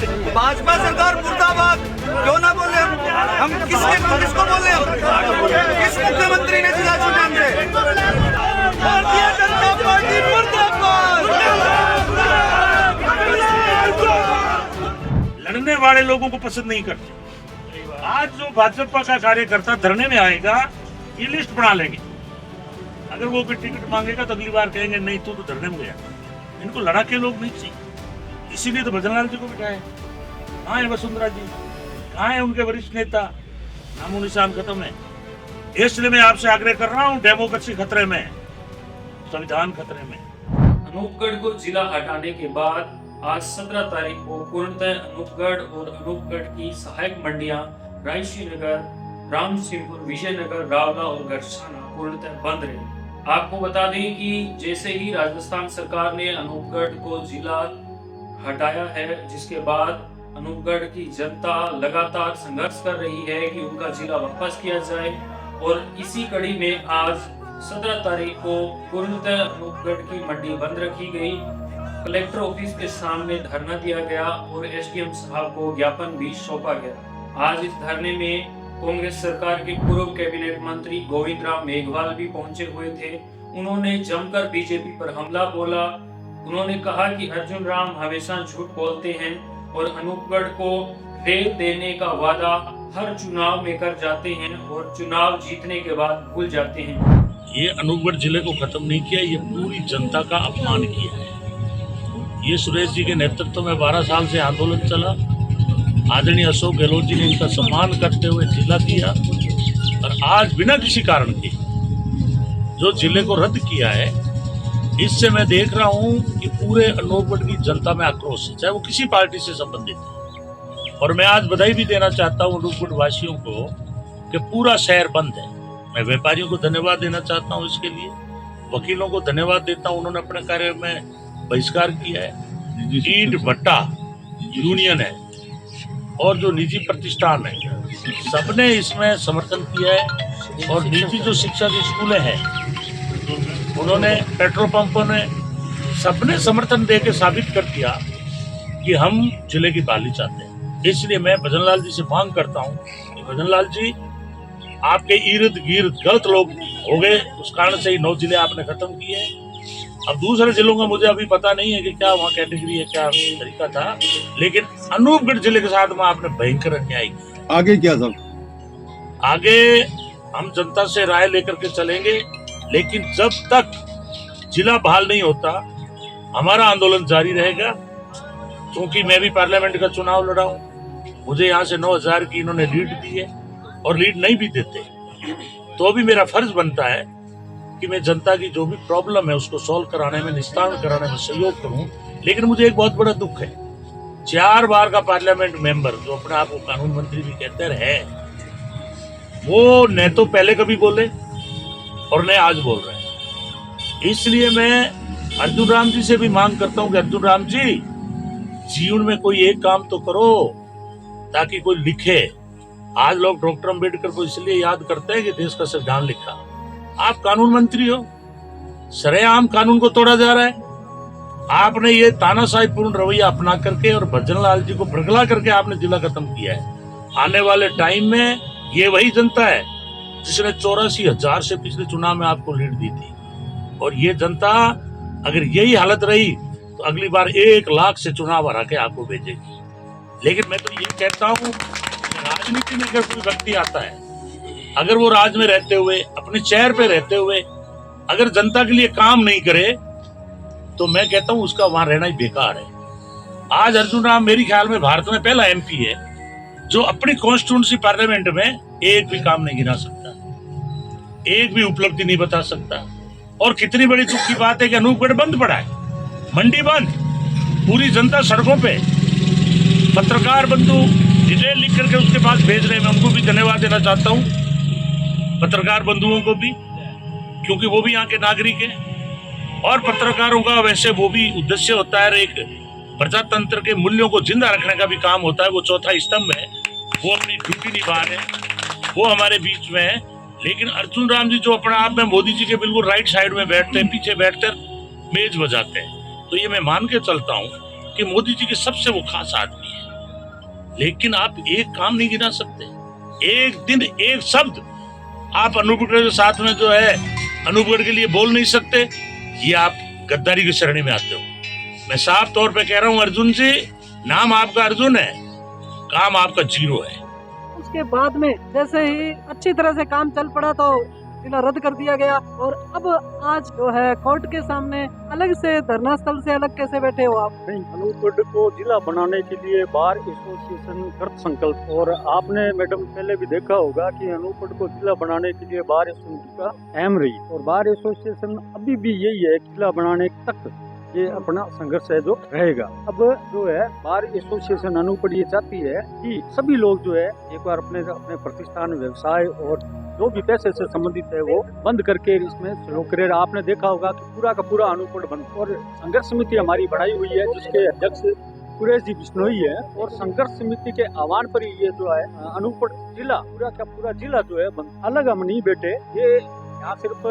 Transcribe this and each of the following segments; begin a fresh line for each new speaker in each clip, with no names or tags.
भाजपा सरकार मुर्दाबाद क्यों ना बोले हम किसको बोले किस मुख्यमंत्री ने जिला चुनाव से भारतीय जनता पार्टी मुर्दाबाद।
लड़ने वाले लोगों को पसंद नहीं करते। आज जो भाजपा का कार्यकर्ता धरने में आएगा ये लिस्ट बना लेंगे, अगर वो कोई टिकट मांगेगा तो अगली बार कहेंगे नहीं तू तो धरने में गया। इनको लड़ा के लोग नहीं चाहिए, इसीलिए तो भजनलाल जी को बिठाए। कहाँ है वसुंधरा जी, कहाँ है उनके वरिष्ठ नेता, नामो निशान खत्म है। इसलिए मैं आपसे आग्रह कर रहा हूँ, डेमोक्रेसी खतरे में, संविधान खतरे में।
अनूपगढ़ को जिला हटाने के बाद आज 17 तारीख को पूर्णतः अनूपगढ़ और अनूपगढ़ की सहायक मंडियां रायसी नगर, राम सिंहपुर, विजयनगर, रावला और गरसाना पूर्णतः बंद रहे। आपको बता दें कि जैसे ही राजस्थान सरकार ने अनूपगढ़ को जिला हटाया है, जिसके बाद अनूपगढ़ की जनता लगातार संघर्ष कर रही है कि उनका जिला वापस किया जाए। और इसी कड़ी में आज 17 तारीख को पूर्णतः अनूपगढ़ की मंडी बंद रखी गई। कलेक्टर ऑफिस के सामने धरना दिया गया और एसडीएम साहब को ज्ञापन भी सौंपा गया। आज इस धरने में कांग्रेस सरकार के पूर्व कैबिनेट मंत्री गोविंद राम मेघवाल भी पहुंचे हुए थे। उन्होंने जमकर बीजेपी पर हमला बोला। उन्होंने कहा कि अर्जुन राम हमेशा झूठ बोलते हैं और अनूपगढ़ को रेल देने का वादा हर चुनाव में कर जाते हैं और चुनाव जीतने के बाद भूल जाते हैं।
ये अनूपगढ़ जिले को खत्म नहीं किया, ये पूरी जनता का अपमान किया है। ये सुरेश जी के नेतृत्व में 12 साल से आंदोलन चला। आदरणीय अशोक गहलोत जी ने इनका सम्मान करते हुए जिला दिया और आज बिना किसी कारण के जो जिले को रद्द किया है, इससे मैं देख रहा हूं कि पूरे अनूपगढ़ की जनता में आक्रोश है, चाहे वो किसी पार्टी से संबंधित है। और मैं आज बधाई भी देना चाहता हूं अनूपगढ़ वासियों को कि पूरा शहर बंद है। मैं व्यापारियों को धन्यवाद देना चाहता हूं इसके लिए, वकीलों को धन्यवाद देता हूं, उन्होंने अपने कार्य में बहिष्कार किया है। ईंट भट्टा यूनियन है और जो निजी प्रतिष्ठान है, सबने इसमें समर्थन किया है। और निजी जो शिक्षा के स्कूलें हैं, उन्होंने, पेट्रोल पंपों ने, सबने समर्थन देके साबित कर दिया कि हम जिले की बहाली चाहते हैं। इसलिए मैं भजनलाल जी से मांग करता हूं कि भजनलाल जी, आपके इर्द गिर्द गलत लोग हो गए, उस कारण से ही 9 जिले आपने खत्म किए हैं। अब दूसरे जिलों का मुझे अभी पता नहीं है कि क्या वहाँ कैटेगरी है, क्या तरीका था, लेकिन अनूपगढ़ जिले के साथ में आपने भयंकर अन्याय किया।
आगे क्या सब?
आगे हम जनता से राय लेकर के चलेंगे, लेकिन जब तक जिला बहाल नहीं होता हमारा आंदोलन जारी रहेगा। क्योंकि मैं भी पार्लियामेंट का चुनाव लड़ा हूँ, मुझे यहाँ से 9000 की इन्होंने लीड दी है और लीड नहीं भी देते तो भी मेरा फर्ज बनता है कि मैं जनता की जो भी प्रॉब्लम है उसको सॉल्व कराने में, निस्तारण कराने में सहयोग करूं। लेकिन मुझे एक बहुत बड़ा दुख है, 4 बार का पार्लियामेंट मेंबर जो अपने आप को कानून मंत्री भी कहते रहे, वो न तो पहले कभी बोले और न आज बोल रहे हैं। इसलिए मैं अर्जुन राम जी से भी मांग करता हूं कि अर्जुन राम जी, जीवन में कोई एक काम तो करो ताकि कोई लिखे। आज लोग डॉक्टर अम्बेडकर को इसलिए याद करते हैं कि देश का संविधान लिखा। आप कानून मंत्री हो, सरेआम कानून को तोड़ा जा रहा है। आपने ये तानाशाहीपूर्ण रवैया अपना करके और भजनलाल जी को भड़कला करके आपने जिला खत्म किया है। आने वाले टाइम में ये वही जनता है जिसने 84,000 से पिछले चुनाव में आपको लीड दी थी। और ये जनता अगर यही हालत रही तो अगली बार 1 लाख से चुनाव हरा के आपको भेजेगी। लेकिन मैं तो ये कहता हूँ, राजनीति में अगर कोई व्यक्ति आता है, अगर वो राज में रहते हुए, अपने चेयर पे रहते हुए अगर जनता के लिए काम नहीं करे, तो मैं कहता हूं उसका वहां रहना ही बेकार है। आज अर्जुन राम मेरे ख्याल में भारत में पहला एमपी है जो अपनी कॉन्स्टिट्यूंसी पार्लियामेंट में एक भी काम नहीं गिना सकता, एक भी उपलब्धि नहीं बता सकता। और कितनी बड़ी दुख की बात है कि अनूपगढ़ बंद पड़ा है, मंडी बंद, पूरी जनता सड़कों पे। पत्रकार बंधु डिटेल लिख करके उसके पास भेज रहे हैं, मैं उनको भी धन्यवाद देना चाहता हूँ, पत्रकार बंधुओं को भी, क्योंकि वो भी यहाँ के नागरिक हैं। और पत्रकारों का वैसे वो भी उद्देश्य होता है, एक प्रजातंत्र के मूल्यों को जिंदा रखने का भी काम होता है, वो चौथा स्तंभ है, वो अपनी ड्यूटी निभा रहे हैं, वो हमारे बीच में है। लेकिन अर्जुन राम जी जो अपने आप में मोदी जी के बिल्कुल राइट साइड में बैठते हैं, पीछे बैठकर मेज बजाते हैं, तो ये मैं मान के चलता हूँ कि मोदी जी के सबसे वो खास आदमी है। लेकिन आप एक काम नहीं गिना सकते, एक दिन एक शब्द आप अनूपगढ़ के साथ में जो है अनूपगढ़ के लिए बोल नहीं सकते। ये आप गद्दारी की श्रेणी में आते हो। मैं साफ तौर पे कह रहा हूँ अर्जुन जी, नाम आपका अर्जुन है, काम आपका जीरो है।
उसके बाद में जैसे ही अच्छी तरह से काम चल पड़ा तो जिला रद्द कर दिया गया, और अब आज जो है कोर्ट के सामने अलग से धरना स्थल से अलग कैसे बैठे हो आप?
अनूपगढ़ को जिला बनाने के लिए बार एसोसिएशन कृत संकल्प, और आपने मैडम पहले भी देखा होगा कि अनूपगढ़ को जिला बनाने के लिए बार एसोसिएशन का अहम रही, और बार एसोसिएशन अभी भी यही है, जिला बनाने तक ये अपना संघर्ष है जो रहेगा। अब जो है बार एसोसिएशन अनूपगढ़ ये चाहती है कि सभी लोग जो है एक बार अपने प्रतिष्ठान, व्यवसाय और जो भी पैसे से संबंधित है वो बंद करके इसमें सहयोग करे। आपने देखा होगा कि पूरा का पूरा अनूपगढ़ बंद, और संघर्ष समिति हमारी बनाई हुई है जिसके अध्यक्ष सुरेश जी बिश्नोई है, और संघर्ष समिति के आह्वान पर ही ये जो है अनूपगढ़ जिला पूरा का पूरा जिला जो है बंद। अलग हम नहीं बैठे, ये यहाँ सिर्फ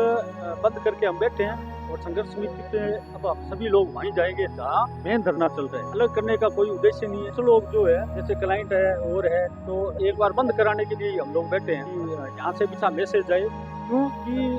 बंद करके हम बैठे हैं, और संघर्ष समिति पे अब आप सभी लोग वहीं जाएंगे जहाँ मेन धरना चल रहा है। अलग करने का कोई उद्देश्य नहीं है। कुछ लोग जो है जैसे क्लाइंट है और है तो एक बार बंद कराने के लिए हम लोग बैठे हैं कि यहाँ से भी मैसेज जाए, क्योंकि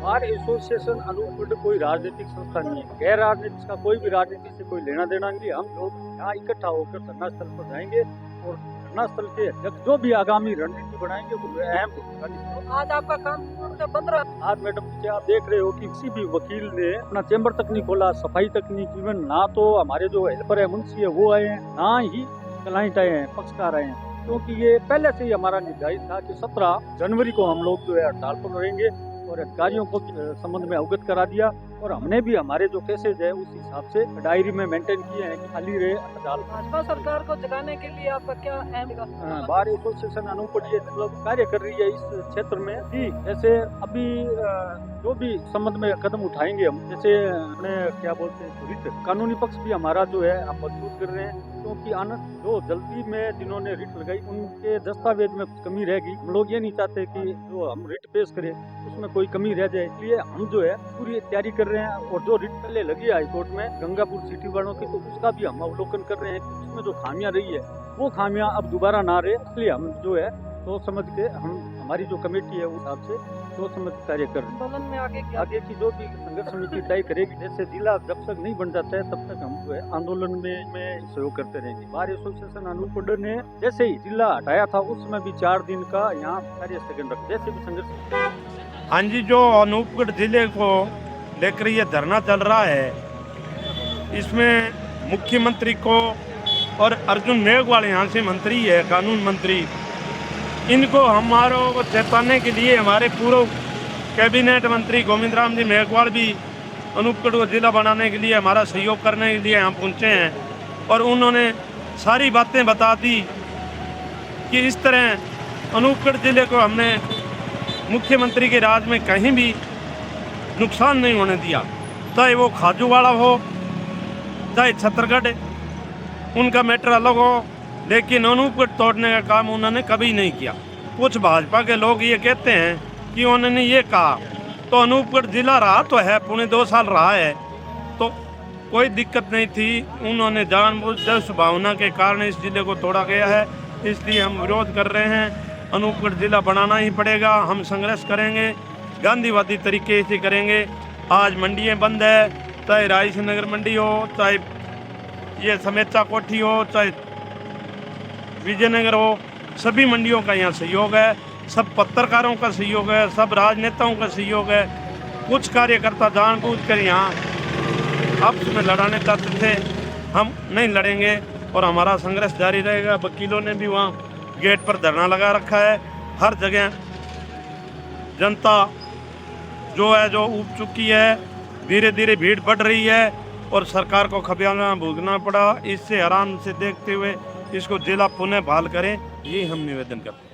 बार एसोसिएशन अनूपगढ़ कोई राजनीतिक संस्था नहीं है, गैर राजनीतिक का कोई भी राजनीति से कोई लेना देना नहीं। हम लोग यहाँ इकट्ठा होकर धरना स्थल पर जाएंगे, और धरना स्थल के जो भी आगामी रणनीति बनाएंगे वो अहम है।
आज आपका काम बंद रहा।
आज मैडम जी आप देख रहे हो कि किसी भी वकील ने अपना चेंबर तक नहीं खोला, सफाई तक नहीं, इवन ना तो हमारे जो हेल्पर है मुंशी है वो आए हैं, ना ही क्लाइंट आए हैं, पक्षकार आए हैं, क्योंकि ये पहले से ही हमारा निर्धारित था कि 17 जनवरी को हम लोग जो है हड़ताल पर रहेंगे, और अधिकारियों को संबंध में अवगत करा दिया, और हमने भी हमारे जो केसेज है उस हिसाब से डायरी में मेंटेन किए हैं कि खाली रहे हड़ताल।
भाजपा सरकार को जगाने के लिए आपका क्या अहम
बार एसोसिएशन अनूपगढ़ ये मतलब कार्य कर रही है इस क्षेत्र में कि जैसे अभी जो भी संबंध में कदम उठाएंगे हम, जैसे अपने क्या बोलते हैं रिट कानूनी पक्ष भी हमारा जो है हम मजबूत कर रहे हैं, क्योंकि जो जल्दी में जिन्होंने रिट लगाई उनके दस्तावेज में कुछ कमी रहेगी। हम लोग ये नहीं चाहते कि जो हम रिट पेश करें उसमें कोई कमी रह जाए, इसलिए हम जो है पूरी तैयारी कर रहे हैं। और जो रिट पहले लगी हाई कोर्ट में गंगापुर सिटी वालों की, तो उसका भी हम अवलोकन कर रहे हैं कि उसमें जो खामियां रही है वो खामियां अब दोबारा ना रहे, इसलिए हम जो है सोच समझ के हमारी जो कमेटी है उस हिसाब से सोच समझ कार्य कर रहे हैं।
आंदोलन में
आगे की जो भी संघर्ष समिति तय करेगी, जैसे जिला जब तक नहीं बन जाता है तब तक हम जो है आंदोलन में सहयोग करते रहेंगे। बार एसोसिएशन अनूपगढ़ ने जैसे ही जिला हटाया था उस समय भी 4 दिन का यहाँ कार्य स्थगन रखा, जैसे भी संघर्ष।
हाँ जी, जो अनूपगढ़ जिले को लेकर ये धरना चल रहा है, इसमें मुख्यमंत्री को और अर्जुन मेघवाल यहाँ से मंत्री है, कानून मंत्री, इनको हमारो चेताने के लिए हमारे पूर्व कैबिनेट मंत्री गोविंद राम जी मेघवाल भी अनूपगढ़ को जिला बनाने के लिए हमारा सहयोग करने के लिए यहाँ पहुँचे हैं, और उन्होंने सारी बातें बता दी कि इस तरह अनूपगढ़ जिले को हमने मुख्यमंत्री के राज में कहीं भी नुकसान नहीं होने दिया, चाहे वो खाजूवाड़ा हो चाहे छत्तरगढ़, उनका मैटर अलग हो, लेकिन अनूपगढ़ तोड़ने का काम उन्होंने कभी नहीं किया। कुछ भाजपा के लोग ये कहते हैं कि उन्होंने ये कहा, तो अनूपगढ़ जिला रहा तो है, पौने 2 साल रहा है, तो कोई दिक्कत नहीं थी। उन्होंने जानबूझ दुष्भावना के कारण इस जिले को तोड़ा गया है, इसलिए हम विरोध कर रहे हैं। अनूपगढ़ जिला बनाना ही पड़ेगा, हम संघर्ष करेंगे, गांधीवादी तरीके से करेंगे। आज मंडियाँ बंद है, चाहे राइस नगर मंडी हो, चाहे ये समेचा कोठी हो, चाहे विजयनगर हो, सभी मंडियों का यहाँ सहयोग है, सब पत्रकारों का सहयोग है, सब राजनेताओं का सहयोग है। कुछ कार्यकर्ता जानबूझकर यहाँ आपस में लड़ाने चाहते थे, हम नहीं लड़ेंगे और हमारा संघर्ष जारी रहेगा। वकीलों ने भी वहाँ गेट पर धरना लगा रखा है। हर जगह जनता जो है जो उब चुकी है, धीरे धीरे भीड़ बढ़ रही है और सरकार को खमियाजा भुगतना पड़ा। इससे हैरान से देखते हुए इसको जिला पुनः बहाल करें, ये हम निवेदन करते हैं।